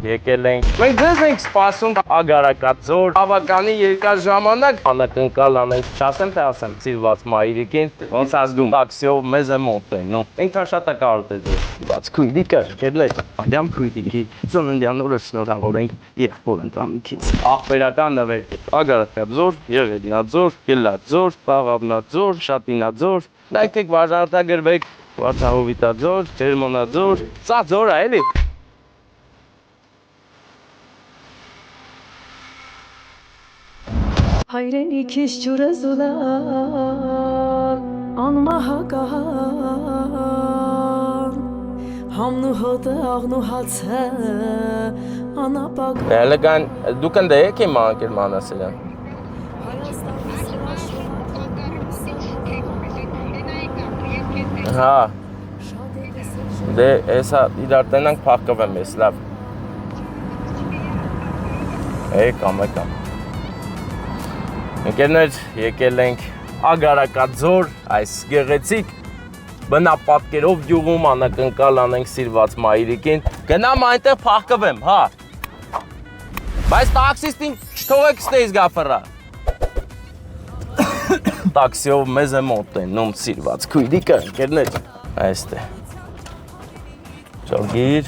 եկել ենք։ Մենք ձեզ ենք սպասում Ագարակաձոր, բավականին երկար ժամանակ անակնկալ անենք, չասեմ թե ասեմ, սիրված մայրիկին, ոնց ազգում, տաքսիով մեզ է մոտենում, այնքան շատ է կարոտ է ձեզ, բաց քույրիկը, եկել Ադամ քույրիկի, ծննդյան օրը շնորհավորենք եղբոր ընտանիքից, աղբերական նվեր, Ագարակաձոր, Եղեգնաձոր, Գելաձոր, Պաղավնաձոր, Շատինաձոր, նայքեք վարժարտագրվեք, Վարդահովիտաձոր, Ջերմոնաձոր, սա ձոր է էլի։ Հայրենիքիս ջուրը զուլալ, անմահակահան, համն ու հոտը աղն ու հացը, անապակ Հելեգան, դուք ընդ եք իմ անկերման ասելան։ Հա, դե էսա իրար տնանք պաղկվեմ ես, լավ։ Եկամ։ Ընկերներ, եկել ենք Ագարակաձոր, այս գեղեցիկ բնապատկերով գյուղում անակնկալ անենք սիրված մայրիկին, գնամ այնտեղ փախկվեմ, հա։ Բայց տաքսիստին չթողեք ստեյս գաֆըրա։ Տաքսիով մեզ է մոտենում սիրված քույրիկը, ընկերներ, այստե։ Ջոգիր։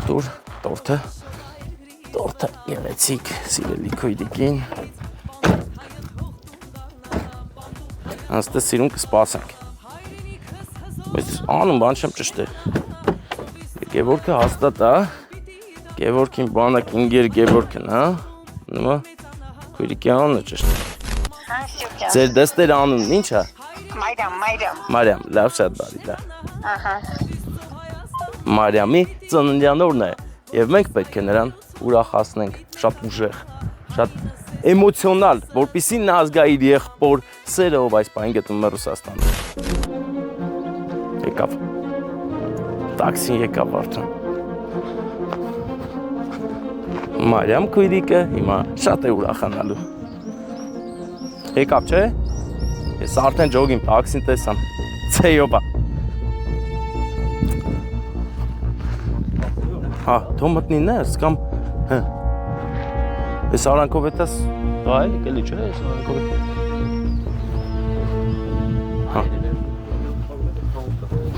Դուր, տորթը գեղեցիկ սիրելի քույրիկին։ Անստե սիրուն կսպասենք։ Բայց անում բան չեմ ճշտել։ Գևորգը հաստատ է, Գևորգին բանակ ինգեր Գևորգն, հա։ Նմա քույրիկի անունը ճշտել։ Ձեր դստեր անունն ինչ է։ Մարիամ, լավ շատ բարի, լավ։ Մարիամի ծննդյան օրն է, եւ մենք պետք է նրան ուրախացնենք, շատ ուժեղ, շատ էմոցիոնալ, որպեսզի նա զգա իր եղբոր սերը, ով այս պահին գտնվում է Ռուսաստանում։ Եկավ։ Տաքսին եկավ արդեն։ Մարիամ քույրիկը հիմա շատ է ուրախանալու։ Եկավ, չէ՞։ Ես արդեն ջոգին տաքսին տեսամ։ Ցեյոբա։ Հա, թող մտնի ներս կամ հա։ Ես արանքով էտաս դա էլի կելի չէ, ես արանքով էտ։ Հա։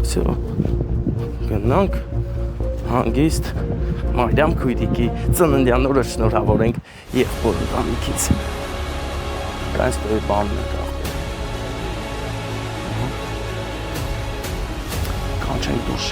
Всё։ Գնանք հանգիստ Մարիամ քույրիկի ծննդյան օրը շնորհավորենք եղբոր ընտանիքից։ Կանց դե բանն է գա։ Կանչենք դուրս։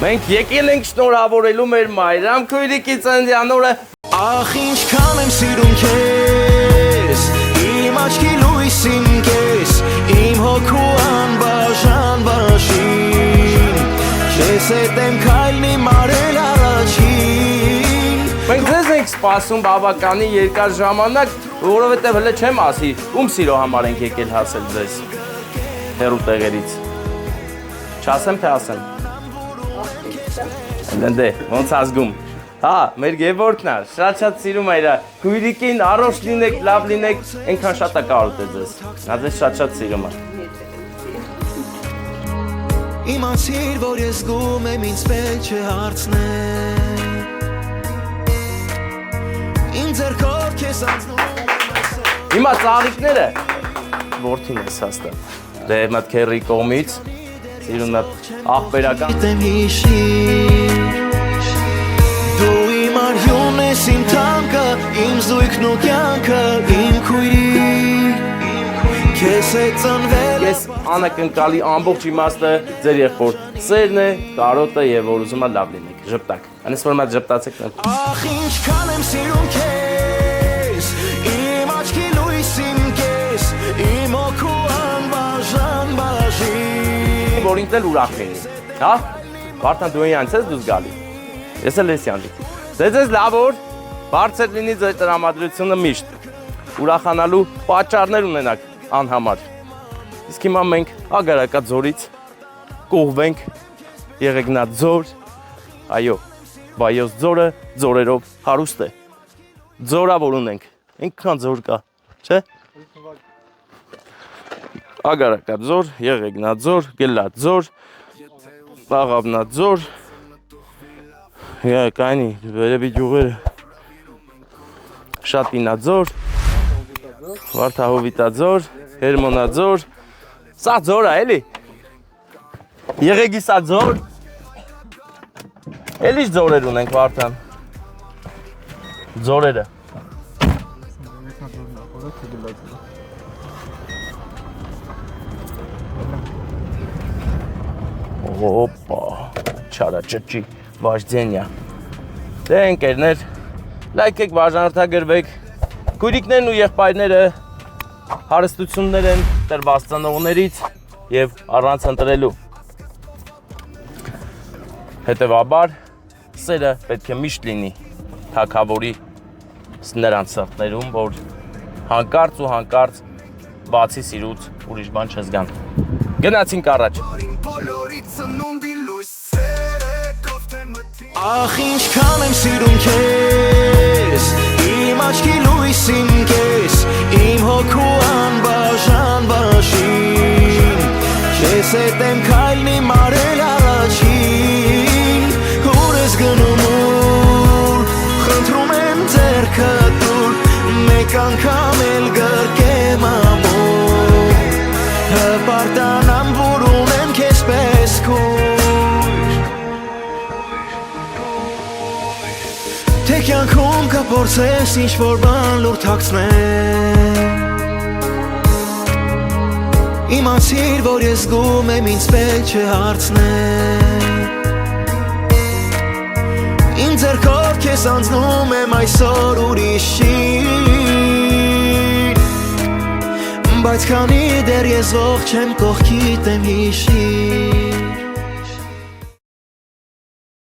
Մենք եկել ենք շնորհավորելու մեր Մարիամ քույրիկի ծննդյան օրը։ Ախ ինչքան եմ սիրում քեզ, իմ աչքի լույսին կես, իմ հոգու անբաժան բաժին, քեզ հետ եմ քայլնի մարել առաջին։ Մենք ձեզ ենք սպասում բավականին երկար ժամանակ, որովհետև հələ չեմ ասի, ում սիրո համար ենք եկել հասել ձեզ հեռու տեղերից։ Չասեմ թե ասեմ։ Դե, ոնց ազգում։ Հա, մեր Գևորգն է, շատ սիրում է իր քույրիկին, առողջ լինեք, լավ լինեք, այնքան շատ է կարոտ է ձեզ։ Նա ձեզ շատ սիրում է։ Իմացիր, որ ես զգում եմ ինձ պետք չէ հարցնել, իմ ձեռքով քեզ անցնում եմ։ Հիմա ծաղիկները որդին ես հաստատ։ Դե մատ քերի կողմից, սիրուն մատ աղբերական։ Դու իմ արյունն ես իմ թանկը, իմ զույգն ու կյանքը, իմ քույրիկ, քեզ հետ ծնվել Ես անակնկալի ամբողջ իմաստը ձեր եղբոր սերն է, կարոտը եւ որ ուզում ա լավ լինեք, ժպտակ։ Անես որ մատ ժպտացեք նա։ Ախ ինչքան եմ սիրում քեզ, իմ աչքի լույսին կես, իմ հոգու անբաժան բաժին։ Որ ինքն էլ ուրախ լինի, հա։ Վարդան դու ինձ ես դուս գալի։ Ես էլ ես յանջի։ Ձեզ լավ որ բարձր լինի ձեր տրամադրությունը միշտ։ Ուրախանալու պատճառներ ունենաք անհամար։ Իսկ հիմա մենք Ագարակաձորից կողվենք, եղեգնա ձոր, այո, Վայոց ձորը ձորերով հարուստ է, ձորավոր ունենք, ինքան ձոր կա, չէ? Ագարակա ձոր, եղեգնա ձոր, գելա ձոր, աղավնա ձոր, կայնի, վերևի գյուղերը, Շատինա ձոր, Վարդահովիտա ձոր, Հերմոնա ձոր, սա ձոր է, էլի, եղեգիսա ձոր, էլի ձորեր ունենք Վարդան, ձորերը, Օպա, չարաճճի, վաշձենյա, դե ընկերներ, լայքեք, բաժանորդագրվեք, կույրիկներն ու եղբայրները հարստություններ են տրվածանողներից և առանց ընտրելու, հետևաբար սերը պետք է միշտ լինի թագավորի նրանց սրտներում, որ հանկարծ ու հանկարծ բացի սիրուց ուրիշ բան չզգան, գնացինք առաջ Ախ ինչքան եմ սիրում քեզ Իմ աչքի լույսին կես Իմ հոգու անբաժան բաժին Քեզ հետ եմ քայլնի մարել առաջին Ուր ես գնում ուր Խնդրում եմ ձեռքը տուր Մեկ անգամ էլ գրկեմ ամուր Հպարտանամ որ ունեմ քեզ պես քույր Թե կյանքում կփորձես ինչ-որ բան լուր թաքցնել Իմացիր, որ ես զգում եմ ինձ պետք չէ հարցնել Իմ ձեռքով քեզ անցնում եմ այսօր ուրիշին Բայց քանի դեռ ես ողջ եմ կողքիդ եմ հիշիր